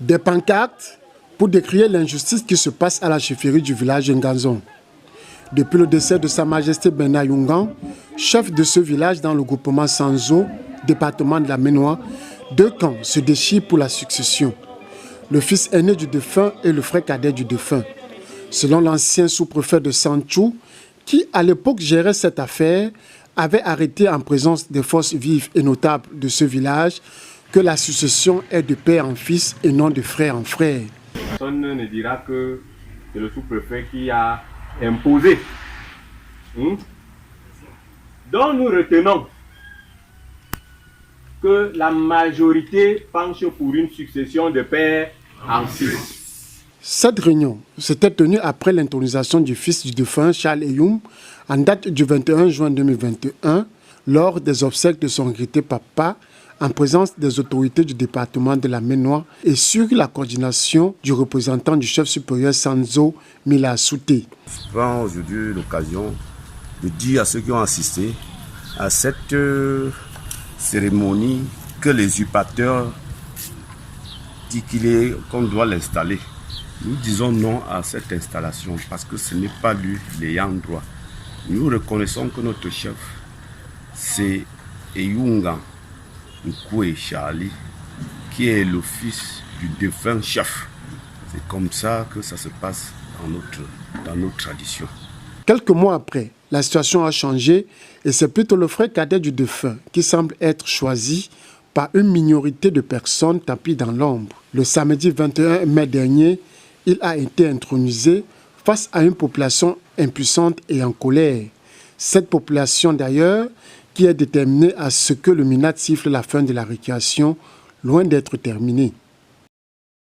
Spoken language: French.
Des pancartes pour décrier l'injustice qui se passe à la chefferie du village Nganzon. Depuis le décès de Sa Majesté Bernard Yungan, chef de ce village dans le groupement Sanzo, département de la Ménois, deux camps se déchirent pour la succession. Le fils aîné du défunt et le frère cadet du défunt. Selon l'ancien sous-préfet de Sanchou, qui à l'époque gérait cette affaire, avait arrêté en présence des forces vives et notables de ce village que la succession est de père en fils et non de frère en frère. Personne ne dira que c'est le sous-préfet qui a imposé. Donc nous retenons que la majorité penche pour une succession de père en fils. Cette réunion s'était tenue après l'intronisation du fils du défunt Charles Eyoum en date du 21 juin 2021 lors des obsèques de son regretté papa en présence des autorités du département de la Ménois et sur la coordination du représentant du chef supérieur Sanzo Mila Souté. Je prends aujourd'hui l'occasion de dire à ceux qui ont assisté à cette cérémonie que l'usurpateur dit qu'on doit l'installer. Nous disons non à cette installation parce que ce n'est pas lui l'ayant droit. Nous reconnaissons que notre chef, c'est Eyungan Nkoué Charlie, qui est le fils du défunt chef. C'est comme ça que ça se passe dans notre tradition. Quelques mois après, la situation a changé et c'est plutôt le frère cadet du défunt qui semble être choisi par une minorité de personnes tapies dans l'ombre. Le samedi 21 mai dernier, il a été intronisé face à une population impuissante et en colère. Cette population d'ailleurs qui est déterminée à ce que le MINAT siffle la fin de la récréation, loin d'être terminée.